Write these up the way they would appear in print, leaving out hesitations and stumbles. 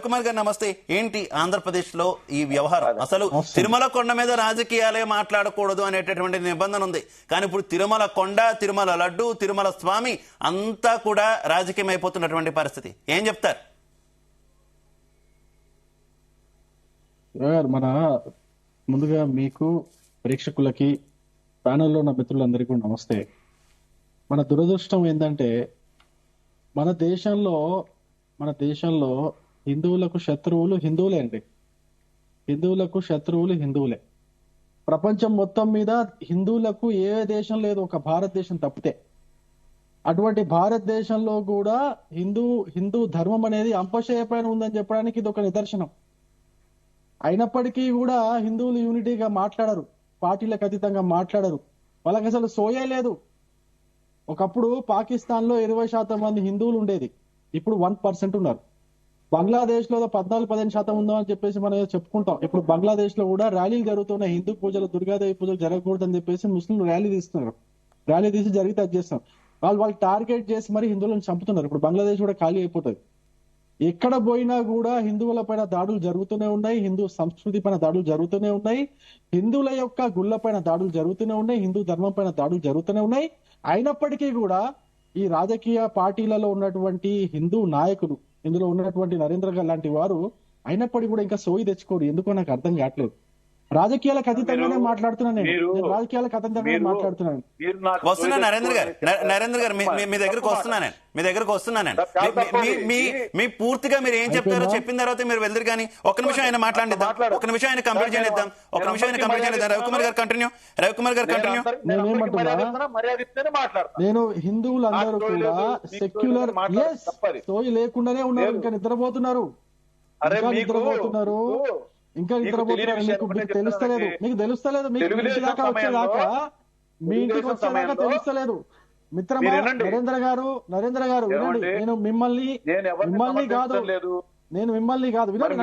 రవికుమార్ గారు నమస్తే. ఏంటి ఆంధ్రప్రదేశ్ లో ఈ వ్యవహారం? అసలు తిరుమల కొండ మీద రాజకీయాలే మాట్లాడకూడదు అనేటటువంటి నిబంధన ఉంది, కానీ ఇప్పుడు తిరుమల కొండ, తిరుమల లడ్డు, తిరుమల స్వామి అంతా కూడా రాజకీయం అయిపోతున్నటువంటి పరిస్థితి. ఏం చెప్తారు? మన ముందుగా మీకు, ప్రేక్షకులకి, ప్యానెల్లో ఉన్న మిత్రులందరికీ నమస్తే. మన దురదృష్టం ఏంటంటే మన దేశంలో హిందువులకు శత్రువులు హిందువులే అండి. హిందువులకు శత్రువులు హిందువులే. ప్రపంచం మొత్తం మీద హిందువులకు ఏ దేశం లేదు, ఒక భారతదేశం తప్పితే. అటువంటి భారతదేశంలో కూడా హిందూ ధర్మం అనేది అంపశయ పైన ఉందని చెప్పడానికి ఇది ఒక నిదర్శనం. అయినప్పటికీ కూడా హిందువులు యూనిటీగా మాట్లాడరు, పార్టీలకు అతీతంగా మాట్లాడరు. వాళ్ళకి అసలు సోయే లేదు. ఒకప్పుడు పాకిస్తాన్ లో 20% మంది హిందువులు ఉండేది, ఇప్పుడు 1% ఉన్నారు. బంగ్లాదేశ్ లో 14-15% ఉందో అని చెప్పేసి మనం చెప్పుకుంటాం. ఇప్పుడు బంగ్లాదేశ్ లో కూడా ర్యాలీలు జరుగుతున్నాయి. హిందూ పూజలు, దుర్గాదేవి పూజలు జరగకూడదని చెప్పేసి ముస్లింలు ర్యాలీ తీస్తున్నారు. ర్యాలీ తీసి జరిగితే అది చేస్తున్నారు. వాళ్ళు టార్గెట్ చేసి మరి హిందువులను చంపుతున్నారు. ఇప్పుడు బంగ్లాదేశ్ కూడా ఖాళీ అయిపోతుంది. ఎక్కడ పోయినా కూడా హిందువుల పైన దాడులు జరుగుతూనే ఉన్నాయి, హిందూ సంస్కృతి పైన దాడులు జరుగుతూనే ఉన్నాయి, హిందువుల యొక్క గుళ్ళ పైన దాడులు జరుగుతూనే ఉన్నాయి, హిందూ ధర్మం పైన దాడులు జరుగుతూనే ఉన్నాయి. అయినప్పటికీ కూడా ఈ రాజకీయ పార్టీలలో ఉన్నటువంటి హిందూ నాయకులు, ఇందులో ఉన్నటువంటి నరేంద్ర గారు లాంటి వారు అయినప్పటికీ కూడా ఇంకా సోయి తెచ్చుకోరు. ఎందుకో నాకు అర్థం కావట్లేదు. రాజకీయాలకు అతీతంగానే మాట్లాడుతున్నాను నేను రాజకీయాలకు అతీతంగానే మాట్లాడుతున్నాను. వస్తున్నా నరేంద్ర గారు మీ దగ్గరకు వస్తున్నాను. మీ పూర్తిగా మీరు ఏం చెప్తారో చెప్పిన తర్వాత మీరు వెళ్తారు. కానీ ఒక నిమిషం ఆయన మాట్లాడిద్దాం, ఒక నిమిషం ఆయన కంప్లీట్ చేయనిద్దాం. రవికుమార్ గారు కంటిన్యూ. నేను హిందువులందరూ కూడా సెక్యులర్, సోయి లేకుండానే ఉన్నారు, ఇంకా నిద్రపోతున్నారు. ఇంకా నిద్రపోతున్నారు. మీకు తెలుస్తలేదు. మీకు ఇంటిదాకా వచ్చేదాకా, మీ ఇంటికి వచ్చేదాకా తెలుస్తలేదు. మిత్రమా నరేంద్ర గారు వినండి. నేను మిమ్మల్ని కాదు వినండి.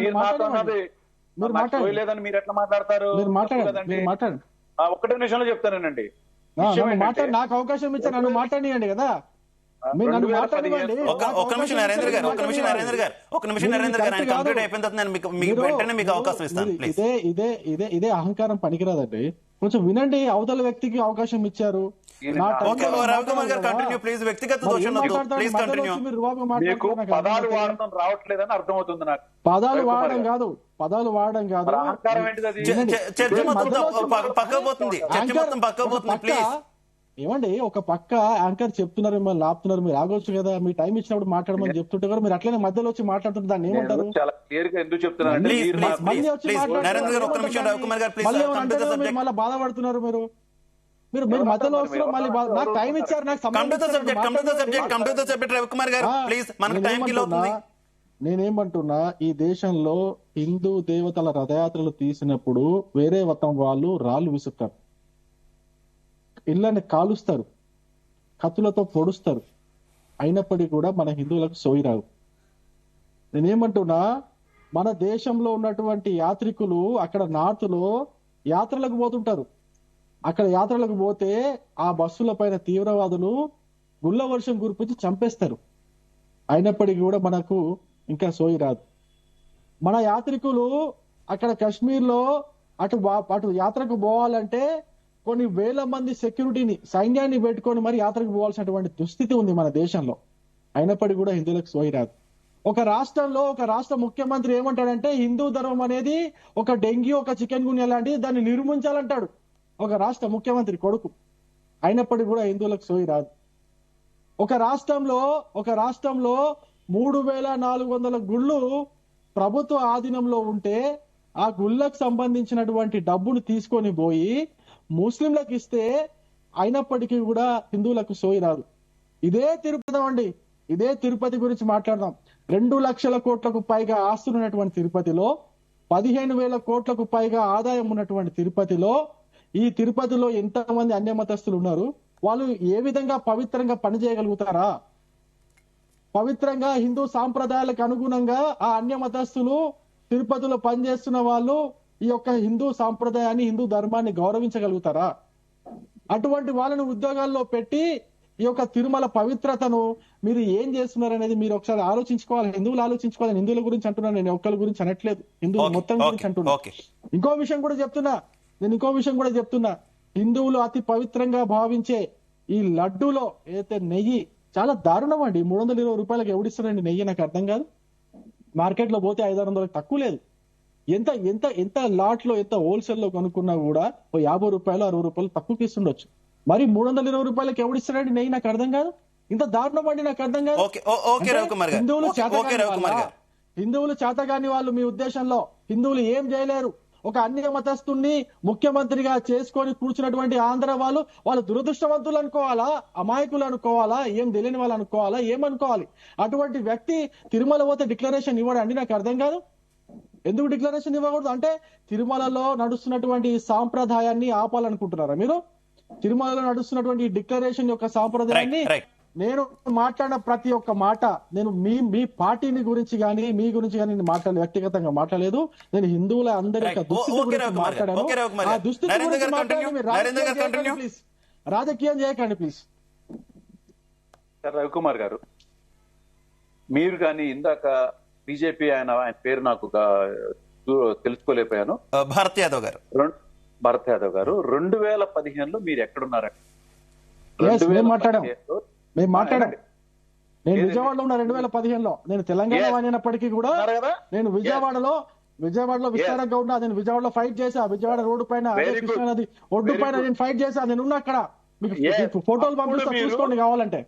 మీరు మాట్లాడండి. ఒక్కటే నిమిషంలో చెప్తానండి. నాకు అవకాశం ఇచ్చారు, నన్ను మాట్లాడియండి కదా. మీరు నన్ను మాట్లాడండి. ఒక నిమిషం నరేంద్ర గారు కంప్లీట్ అయిపోయిన తర్వాత వెంటనే మీకు అవకాశం ఇస్తాను. ఇదే అహంకారం పనికిరాదండి. కొంచెం వినండి. అవతల వ్యక్తికి అవకాశం ఇచ్చారు. రవికుమార్ గారు కంటిన్యూ ప్లీజ్. వ్యక్తిగత దోషం ప్లీజ్ కంటిన్యూ. పదాలు వాడటం రావట్లేదని అర్థమవుతుంది నాకు. పదాలు వాడడం కాదు. అహంకారం ఏంటిది? చర్చ మొత్తం పక్కపోతుంది. ప్లీజ్ ఏమండి, ఒక పక్క యాంకర్ చెప్తున్నారు, మిమ్మల్ని ఆపుతున్నారు. మీరు ఆగొచ్చు కదా. మీ టైం ఇచ్చినప్పుడు మాట్లాడమని చెప్తుంటే కూడా మీరు అట్లనే మధ్యలో వచ్చి మాట్లాడుతుంటే దాన్ని ఏమంటారు? మళ్ళీ బాధపడుతున్నారు మీరు. మధ్యలో వస్తున్నారు, మళ్ళీ నాకు టైం ఇచ్చారు, నాకు నేనేమంటున్నా, ఈ దేశంలో హిందూ దేవతల రథయాత్రలు తీసినప్పుడు వేరే మతం వాళ్ళు రాళ్ళు విసురుతారు, ఇళ్ళని కాలుస్తారు, కత్తులతో పొడుస్తారు. అయినప్పటికీ కూడా మన హిందువులకు సోయి రాదు. నేనేమంటున్నా, మన దేశంలో ఉన్నటువంటి యాత్రికులు అక్కడ నార్త్ లో యాత్రలకు పోతుంటారు. అక్కడ యాత్రలకు పోతే ఆ బస్సుల పైన తీవ్రవాదులు గుళ్ళ వర్షం కురిపించి చంపేస్తారు. అయినప్పటికీ కూడా మనకు ఇంకా సోయి రాదు. మన యాత్రికులు అక్కడ కాశ్మీర్ లో అటు యాత్రకు పోవాలంటే కొన్ని వేల మంది సెక్యూరిటీని, సైన్యాన్ని పెట్టుకొని మరి యాత్రకు పోవాల్సినటువంటి దుస్థితి ఉంది మన దేశంలో. అయినప్పటికీ కూడా హిందువులకు సోయి రాదు. ఒక రాష్ట్ర ముఖ్యమంత్రి ఏమంటాడంటే హిందూ ధర్మం అనేది ఒక డెంగ్యూ, ఒక చికెన్ గున్యా లాంటిది, దాన్ని నిర్మించాలంటాడు ఒక రాష్ట్ర ముఖ్యమంత్రి కొడుకు. అయినప్పటికీ కూడా హిందువులకు సోయి రాదు. ఒక రాష్ట్రంలో 3400 గుళ్ళు ప్రభుత్వ ఆధీనంలో ఉంటే ఆ గుళ్ళకు సంబంధించినటువంటి డబ్బును తీసుకొని పోయి ముస్లింలకు ఇస్తే అయినప్పటికీ కూడా హిందువులకు సోయి రాదు. ఇదే తిరుపతి గురించి మాట్లాడదాం. 2 లక్షల కోట్లకు పైగా ఆస్తులు ఉన్నటువంటి తిరుపతిలో, 15,000 కోట్లకు పైగా ఆదాయం ఉన్నటువంటి ఈ తిరుపతిలో ఎంతమంది అన్యమతస్తులు ఉన్నారు? వాళ్ళు ఏ విధంగా పవిత్రంగా పనిచేయగలుగుతారా? పవిత్రంగా హిందూ సాంప్రదాయాలకు అనుగుణంగా ఆ అన్యమతస్తులు తిరుపతిలో పనిచేస్తున్న వాళ్ళు ఈ యొక్క హిందూ సాంప్రదాయాన్ని, హిందూ ధర్మాన్ని గౌరవించగలుగుతారా? అటువంటి వాళ్ళని ఉద్యోగాల్లో పెట్టి ఈ యొక్క తిరుమల పవిత్రతను మీరు ఏం చేస్తున్నారు అనేది మీరు ఒకసారి ఆలోచించుకోవాలి. హిందువులు ఆలోచించుకోవాలి. హిందువుల గురించి అంటున్నాను, నేను ఒక్కరి గురించి అనట్లేదు, హిందువులు ఓకే, మొత్తం గురించి ఓకే, అంటున్నా. ఓకే. ఇంకో విషయం కూడా చెప్తున్నా, హిందువులు అతి పవిత్రంగా భావించే ఈ లడ్డూలో ఏదైతే నెయ్యి చాలా దారుణం అండి. 320 రూపాయలకు ఎవడిస్తారండి నెయ్యి? నాకు అర్థం కాదు. మార్కెట్ లో పోతే 500 తక్కువ లేదు. ఎంత ఎంత ఎంత లాట్ లో, ఎంత హోల్సేల్ లో కొనుక్కున్నా కూడా ఓ 50 రూపాయలు 60 రూపాయలు తక్కువకి ఇస్తుండొచ్చు. మరి 320 రూపాయలకి ఎవడిస్తారండి నెయ్యి? నాకు అర్థం కాదు. ఇంత దారుణం అండి, నాకు అర్థం కాదు. ఓకే, ఓకే రవికుమార్ గారు, హిందువులు ఓకే రవికుమార్ గారు, హిందువులు చేతగాని వాళ్ళు మీ ఉద్దేశంలో హిందువులు ఏం చేయలేరు. ఒక అన్య మతస్థుణ్ణి ముఖ్యమంత్రిగా చేసుకొని కూర్చున్నటువంటి ఆంధ్ర వాళ్ళు దురదృష్టవంతులు అనుకోవాలా, అమాయకులు అనుకోవాలా, ఏం తెలియని వాళ్ళు అనుకోవాలా, ఏమనుకోవాలి? అటువంటి వ్యక్తి తిరుమల పోతే డిక్లరేషన్ ఇవ్వడండి? నాకు అర్థం కాదు. ఎందుకు డిక్లరేషన్ ఇవ్వకూడదు? అంటే తిరుమలలో నడుస్తున్నటువంటి సాంప్రదాయాన్ని ఆపాలనుకుంటున్నారా మీరు? తిరుమలలో నడుస్తున్నటువంటి డిక్లరేషన్ యొక్క సాంప్రదాయాన్ని, రైట్. నేను మాట్లాడిన ప్రతి ఒక్క మాట, నేను మీ పార్టీని గురించి కానీ మీ గురించి కానీ నేను వ్యక్తిగతంగా మాట్లాడలేదు. నేను హిందువుల అందరి యొక్క దుస్థితి గురించి మాట్లాడాను. ఆ దుస్థితి గురించి మాట్లాడి మీరు రాజకీయం చేయకండి ప్లీజ్. రవికుమార్ గారు, మీరు కానీ ఇందాక బీజేపీ ఆయన పేరు నాకు తెలుసుకోలేకపోయాను. భరత్ యాదవ్ గారు 2015లో మీరు ఎక్కడున్నారండి? మేము మాట్లాడాం. నేను విజయవాడలో ఉన్నా 2015లో. నేను తెలంగాణ అయినప్పటికీ కూడా నేను విజయవాడలో విస్తారంగా ఉన్నా. నేను విజయవాడలో ఫైట్ చేశా. విజయవాడ రోడ్డు పైన, కృష్ణానది ఒడ్డు పైన నేను ఫైట్ చేశా. నేను ఉన్నా అక్కడ. మీకు ఫోటోలు పంపిస్తా, చూసుకోండి కావాలంటే.